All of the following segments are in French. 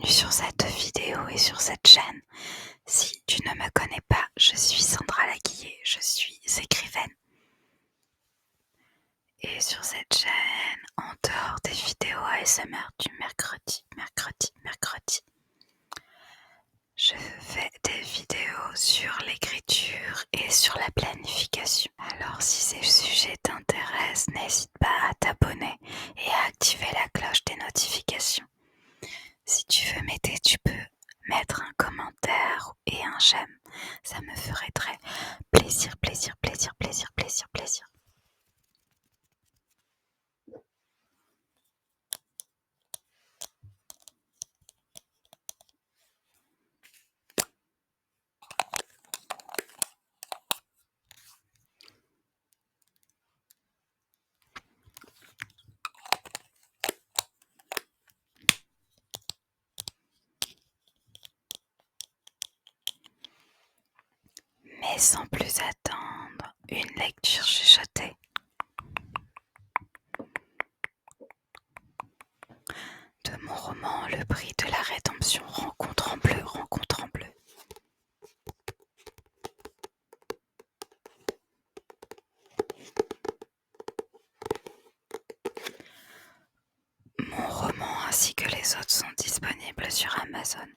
bienvenue sur cette vidéo et sur cette chaîne. Si tu ne me connais pas, je suis Sandra Laguiller, je suis écrivaine. Et sur cette chaîne, en dehors des vidéos ASMR du mercredi, je fais des vidéos sur l'écriture et sur la planification. Alors si ces sujets t'intéressent, n'hésite pas à t'abonner et à activer la cloche des notifications. Si tu veux m'aider, tu peux mettre un commentaire et un j'aime. Ça me ferait très plaisir. Mais sans plus attendre, une lecture chuchotée. De mon roman Le prix de la rédemption, rencontre en bleu. Mon roman ainsi que les autres sont disponibles sur Amazon.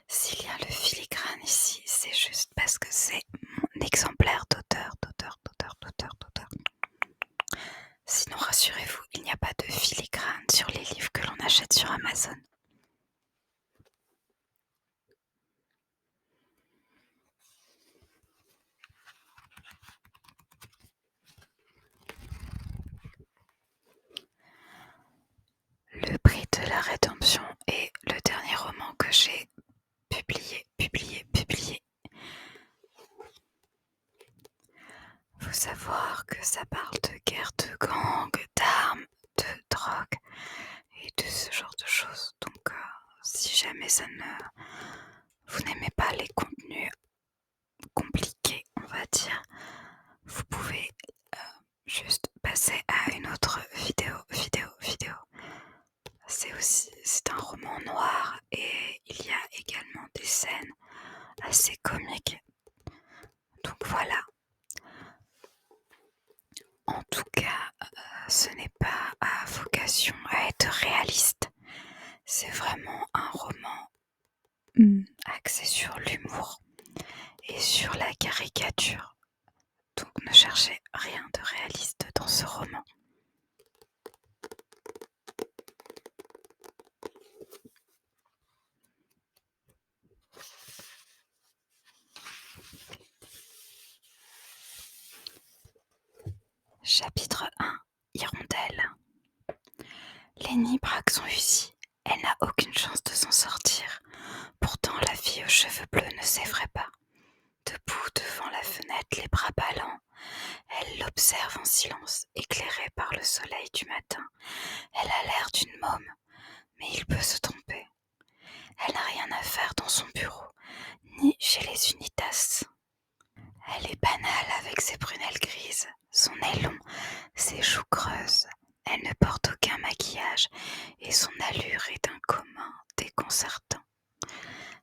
S'il y a le filigrane ici, c'est juste parce que c'est mon exemplaire d'auteur. Sinon, rassurez-vous, il n'y a pas de filigrane sur les livres que l'on achète sur Amazon. Le prix de la rédemption est le dernier roman que j'ai publié. Faut savoir que ça parle de guerre, de gangs, d'armes, de drogue et de ce genre de choses. Donc si jamais vous n'aimez pas les contenus compliqués, on va dire, vous pouvez juste passer à une autre vidéo. C'est un roman noir et il y a également des scènes assez comiques. Donc voilà. En tout cas, ce n'est pas à vocation à être réaliste. C'est vraiment un roman axé sur l'humour et sur la caricature. Donc ne cherchez rien de réaliste dans ce roman. Chapitre 1. Hirondelle. Lenny braque son fusil. Elle n'a aucune chance de s'en sortir. Pourtant, la fille aux cheveux bleus ne s'effraie pas. Debout devant la fenêtre, les bras ballants, elle l'observe en silence, éclairée par le soleil du matin. Elle a l'air d'une môme, mais il peut se tromper. Elle n'a rien à faire dans son bureau, ni chez les unitas. Elle est banale avec ses prunelles grises, son nez long, ses joues creuses. Elle ne porte aucun maquillage et son allure est d'un commun déconcertant.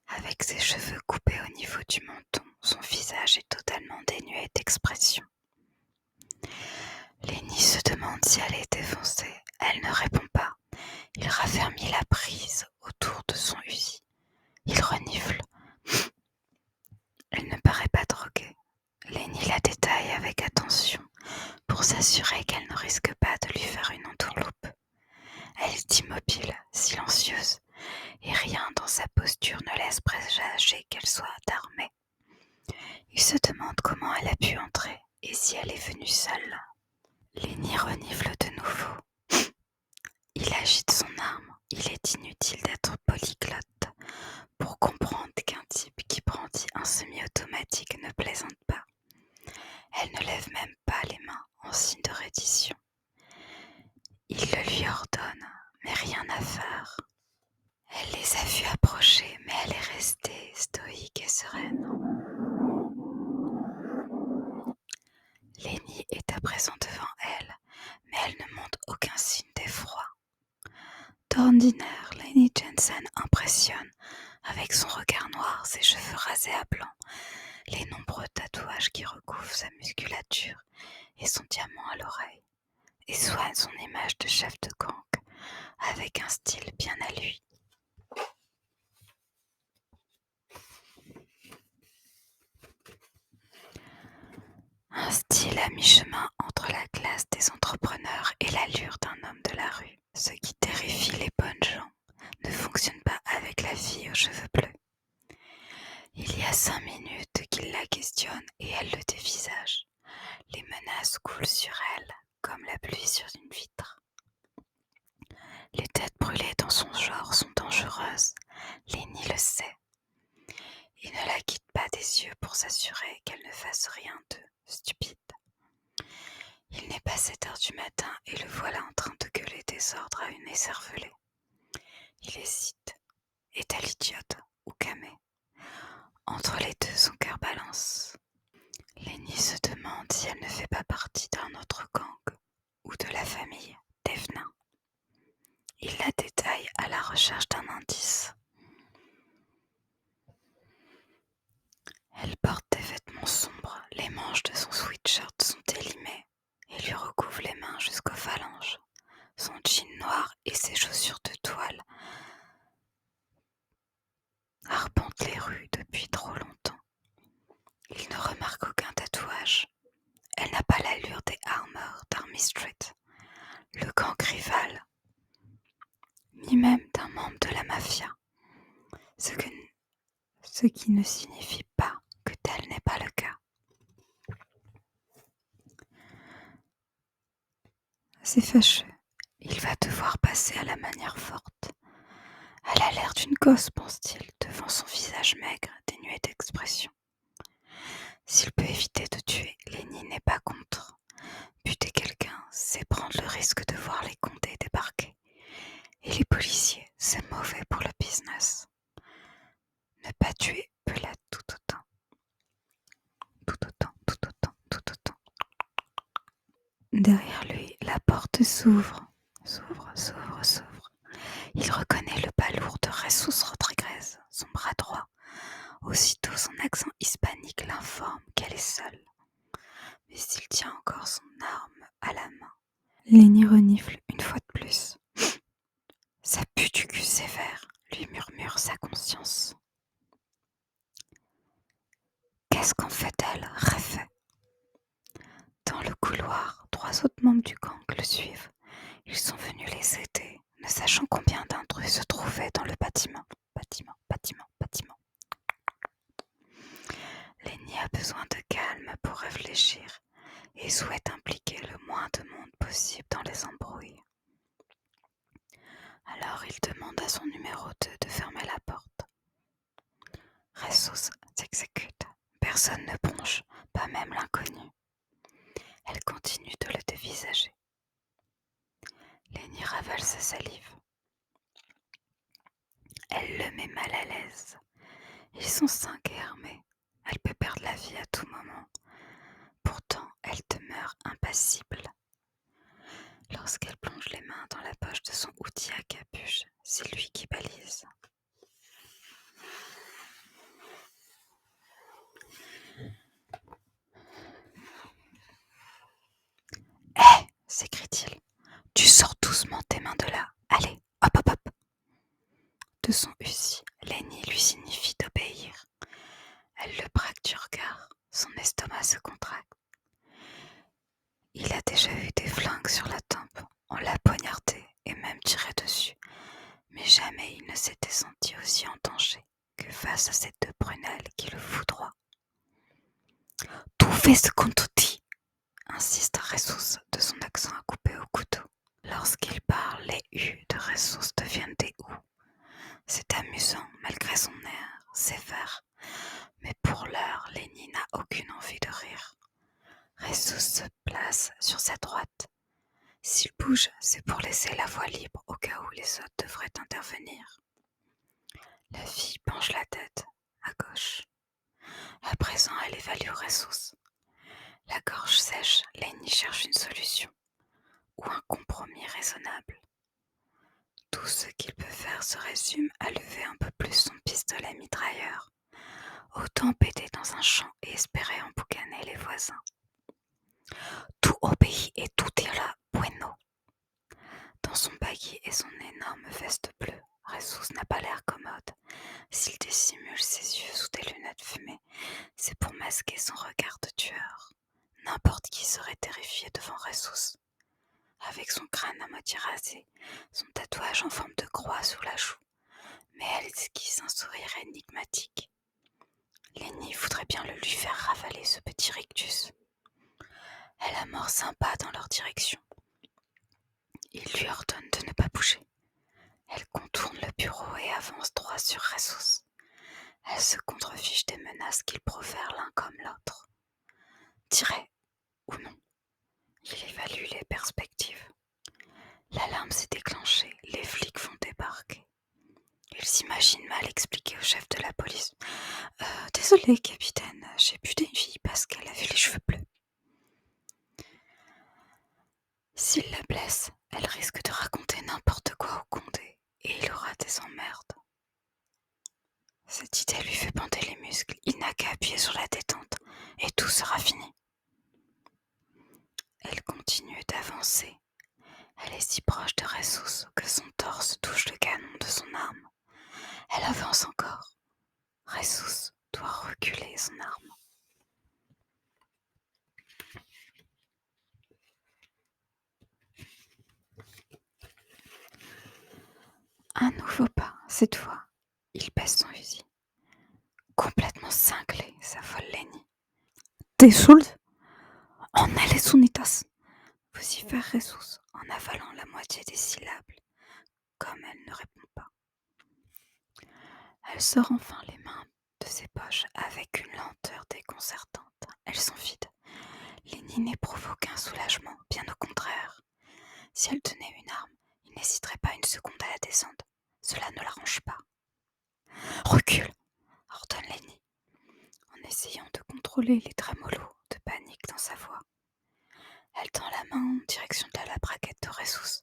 Avec ses cheveux coupés au niveau du menton, son visage est totalement dénué d'expression. Lenny se demande si elle est défoncée. Elle ne répond pas. Il raffermit la prise autour de son fusil. Il renifle. Elle ne paraît pas droguée. Lenny la détaille avec attention pour s'assurer qu'elle ne risque pas de lui faire une entourloupe. Elle est immobile, silencieuse, et rien dans sa posture ne laisse présager qu'elle soit armée. Il se demande comment elle a pu entrer et si elle est venue seule. Lenny renifle de nouveau. Il agite son arme. Il est inutile d'être polyglotte pour comprendre qu'un type qui brandit un semi-automatique ne plaisante pas. Elle ne lève même pas les mains en signe de reddition. Il le lui ordonne, mais rien à faire. Elle les a vus approcher, mais elle est restée stoïque et sereine. Lenny est à présent devant elle, mais elle ne montre aucun signe d'effroi. D'ordinaire, Lenny Jensen impressionne avec son regard noir, ses cheveux rasés à blanc, les nombreux tatouages qui recouvrent sa musculature et son diamant à l'oreille, et soigne son image de chef de gang avec un style bien à lui. Un style à mi-chemin entre la classe des entrepreneurs et l'allure d'un homme de la rue. Ce qui terrifie les bonnes gens ne fonctionne pas avec la fille aux cheveux bleus. Il y a 5 minutes qu'il la questionne et elle le dévisage. Les menaces coulent sur elle comme la pluie sur une vitre. Les têtes brûlées dans son genre sont dangereuses. Lenny le sait. Il ne la quitte pas des yeux pour s'assurer qu'elle ne fasse rien de stupide. Il n'est pas 7 heures du matin et le voilà en train de gueuler des ordres à une écervelée. Il hésite. Est-elle idiote ou camée? Entre les deux, son cœur balance. Lenny se demande si elle ne fait pas partie d'un autre gang ou de la famille Devna. Il la détaille à la recherche d'un indice. Elle porte des vêtements sombres, les manches de son sweatshirt sont élimées et lui recouvrent les mains jusqu'aux phalanges. Son jean noir et ses chaussures de toile arpentent les rues depuis trop longtemps. Il ne remarque aucun tatouage. Elle n'a pas l'allure des Armor d'Army Street, le gang rival, ni même d'un membre de la mafia. Ce qui ne signifie pas que tel n'est pas le cas. C'est fâcheux. Il va devoir passer à la manière forte. Elle a l'air d'une gosse, pense-t-il, devant son visage maigre, dénué d'expression. S'il peut éviter de tuer, Lenny n'est pas contre. Buter quelqu'un, c'est prendre le risque de voir les Condés débarquer. Et les policiers, c'est mauvais pour le business. Ne pas tuer peut l'être tout autant. Tout autant, tout autant, tout autant. Derrière lui, la porte s'ouvre. S'ouvre. Il reconnaît le pas lourd de Jesus Rodriguez, son bras droit. Aussitôt son accent hispanique l'informe qu'elle est seule. Mais il tient encore son arme à la main. Lenny renifle une fois de plus. Ça pue du cul sévère, lui murmure sa conscience. Qu'est-ce qu'en fait-elle, rêvait. Dans le couloir, 3 autres membres du gang le suivent. Ils sont venus les aider, ne sachant combien d'intrus se trouvaient dans le bâtiment. Bâtiment. Lenny a besoin de calme pour réfléchir et souhaite impliquer le moins de monde possible dans les embrouilles. Alors il demande à son numéro 2 de fermer la porte. Jesus s'exécute. Personne ne bronche, pas même l'inconnu. Elle continue de le dévisager. Lenny ravale sa salive. Elle le met mal à l'aise. Ils sont 5 et armés. Elle peut perdre la vie à tout moment. Pourtant, elle demeure impassible. Lorsqu'elle plonge les mains dans la poche de son outil à capuche, c'est lui qui balise. « Hé !» s'écrie-t-il. « Tu sors doucement tes mains de là. Allez, hop !» De son Uzi, Lenny lui signifie d'obéir. Elle le braque du regard. Son estomac se contracte. Il a déjà eu des flingues sur la tempe. On l'a poignardé et même tiré dessus. Mais jamais il ne s'était senti aussi en danger que face à ces 2 prunelles qui le foudroient. « Tu fais ce qu'on te dit !» insiste Jesus de son accent à couper au couteau. Lorsqu'il parle, les U de Jesus deviennent des OU. C'est amusant malgré son air sévère, mais pour l'heure, Lenny n'a aucune envie de rire. Jesus se place sur sa droite. S'il bouge, c'est pour laisser la voie libre au cas où les autres devraient intervenir. La fille penche la tête à gauche. À présent, elle évalue Jesus. La gorge sèche, Lenny cherche une solution ou un compromis raisonnable. Tout ce qu'il peut faire se résume à lever un peu plus son pistolet mitrailleur. Autant péter dans un champ et espérer emboucaner les voisins. Tout obéit et tout ira bueno. Dans son baggy et son énorme veste bleue, Ressus n'a pas l'air commode. S'il dissimule ses yeux sous des lunettes fumées, c'est pour masquer son regard de tueur. N'importe qui serait terrifié devant Ressus. Avec son crâne à moitié rasé, son tatouage en forme de croix sous la joue, mais elle esquisse un sourire énigmatique. Lenny voudrait bien le lui faire ravaler ce petit rictus. Elle amorce un pas dans leur direction. Il lui ordonne de ne pas bouger. Elle contourne le bureau et avance droit sur Ressus. Elle se contrefiche des menaces qu'ils profèrent l'un comme l'autre. Tirer ou non, il évalue les perspectives. L'alarme s'est déclenchée, les flics vont débarquer. Il s'imagine mal expliquer au chef de la police. Désolé, capitaine, j'ai bu des filles parce qu'elle avait les cheveux bleus. S'il la blesse, elle risque de raconter n'importe quoi au Condé et il aura des emmerdes. Cette idée lui fait bander les muscles, il n'a qu'à appuyer sur la détente et tout sera fini. Elle continue d'avancer. Elle est si proche de Ressus que son torse touche le canon de son arme. Elle avance encore. Ressus doit reculer son arme. Un nouveau pas, cette fois. Il baisse son fusil. Complètement cinglé, s'affole Lenny. T'es schuld? On est les Sunitas. Vocifère Ressus en avalant la moitié des syllabes. Comme elle ne répond pas. Elle sort enfin les mains de ses poches avec une lenteur déconcertante. Elles sont vides. Lenny n'éprouve aucun soulagement, bien au contraire. Si elle tenait une arme, il n'hésiterait pas une seconde à la descendre. Cela ne l'arrange pas. Recule, ordonne Lenny, en essayant de contrôler les trémolos de panique dans sa voix. Elle tend la main en direction de la braguette de Ressus.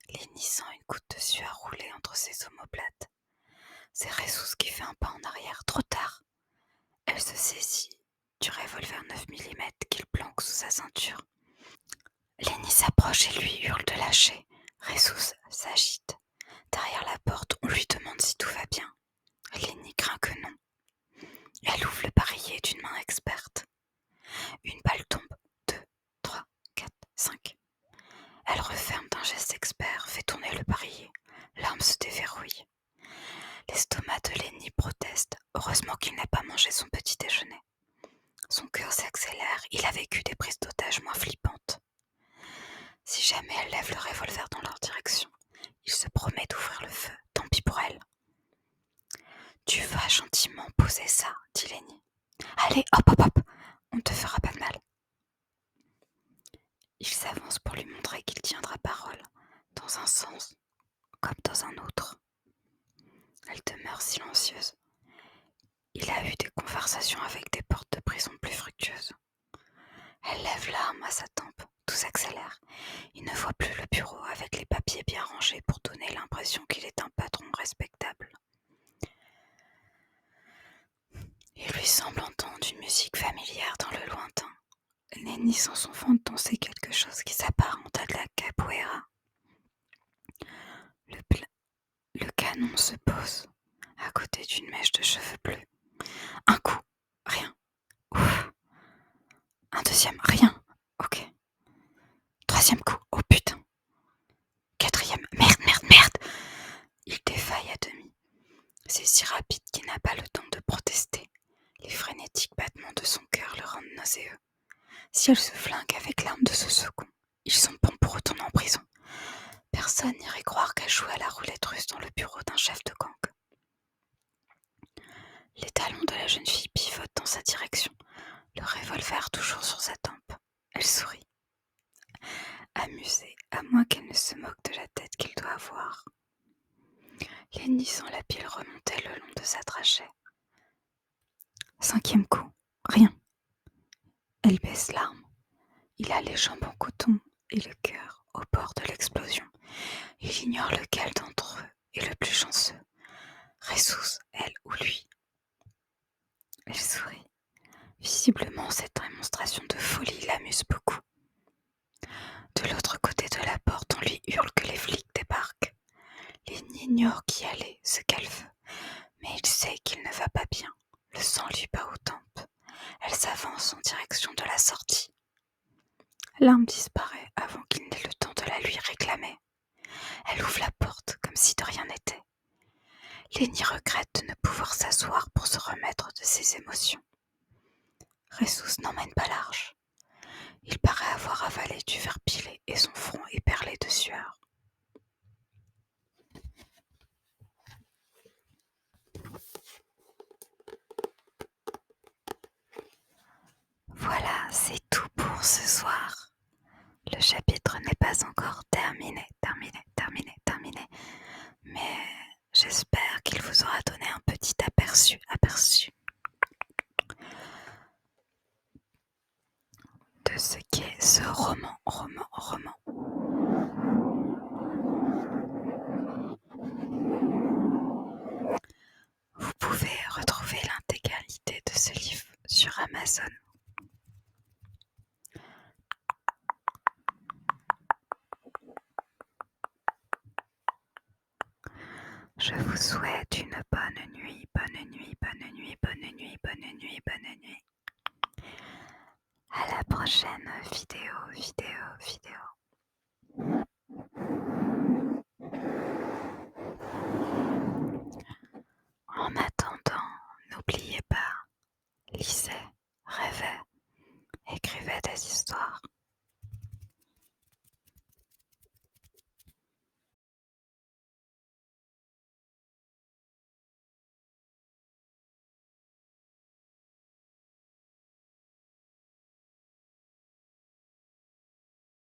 Lenny sent une goutte de sueur rouler entre ses omoplates. C'est Ressus qui fait un pas en arrière, trop tard. Elle se saisit du revolver 9 mm qu'il planque sous sa ceinture. Lenny s'approche et lui hurle de lâcher. Ressus s'agite. Derrière la porte, on lui demande si tout va bien. Lenny craint que non. Elle ouvre le barillet d'une main experte. Une balle tombe. 2, 3, 4, 5. Elle referme d'un geste expert, fait tourner le barillet. L'arme se déverrouille. L'estomac de Lenny proteste. Heureusement qu'il n'a pas mangé son petit déjeuner. Son cœur s'accélère. Il a vécu des prises d'otages moins flippantes. Si jamais elle lève le revolver dans leur direction, il se promet d'ouvrir le feu. Tant pis pour elle. Tu vas gentiment poser ça, dit Lenny. Allez, hop, hop, hop, on ne te fera pas de mal. Il s'avance pour lui montrer qu'il tiendra parole, dans un sens comme dans un autre. Elle demeure silencieuse. Il a eu des conversations avec des portes de prison plus fructueuses. Elle lève l'arme à sa tempe, tout s'accélère. Il ne voit plus le bureau avec les papiers bien rangés pour donner l'impression qu'il est un patron respectable. Il lui semble entendre une musique familière dans le lointain. Lenny sent son ventre danser quelque chose qui s'apparente à de la capoeira. Le canon se pose à côté d'une mèche de cheveux bleus. Un coup, rien. Ouf. Un deuxième, rien. Ok. Troisième coup, oh putain. Quatrième, merde, merde, merde. Il défaille à demi. C'est si rapide qu'il n'a pas le temps de protester. Les frénétiques battements de son cœur le rendent nauséeux. Si elle se flingue avec l'arme de ce second, ils sont bons pour retourner en prison. Personne n'irait croire qu'elle joue à la roulette russe dans le bureau d'un chef de gang. Les talons de la jeune fille pivotent dans sa direction, le revolver toujours sur sa tempe. Elle sourit. Amusée, à moins qu'elle ne se moque de la tête qu'il doit avoir. Lenny sent la pile remonter le long de sa trachée. Cinquième coup, rien. Elle baisse l'arme. Il a les jambes en coton et le cœur au bord de l'explosion. Il ignore lequel d'entre eux est le plus chanceux, Ressus, elle ou lui. Elle sourit. Visiblement, cette démonstration de folie l'amuse beaucoup. De l'autre côté de la porte, on lui hurle que les flics débarquent. Lynn ignore qui elle est, ce qu'elle veut, mais il sait qu'il ne va pas bien. Le sang lui bat aux tempes. Elle s'avance en direction de la sortie. L'arme disparaît avant qu'il n'ait le temps de la lui réclamer. Elle ouvre la porte comme si de rien n'était. Lenny regrette de ne pouvoir s'asseoir pour se remettre de ses émotions. Ressus n'emmène pas large. Il paraît avoir avalé du verre pilé et son front est perlé de sueur. Voilà, c'est tout pour ce soir. Le chapitre n'est pas encore terminé, mais j'espère qu'il vous aura donné un petit aperçu de ce qu'est ce roman. Vous pouvez retrouver l'intégralité de ce livre sur Amazon. Je vous souhaite une bonne nuit. À la prochaine vidéo. En attendant, n'oubliez pas, lisez, rêvez, écrivez des histoires.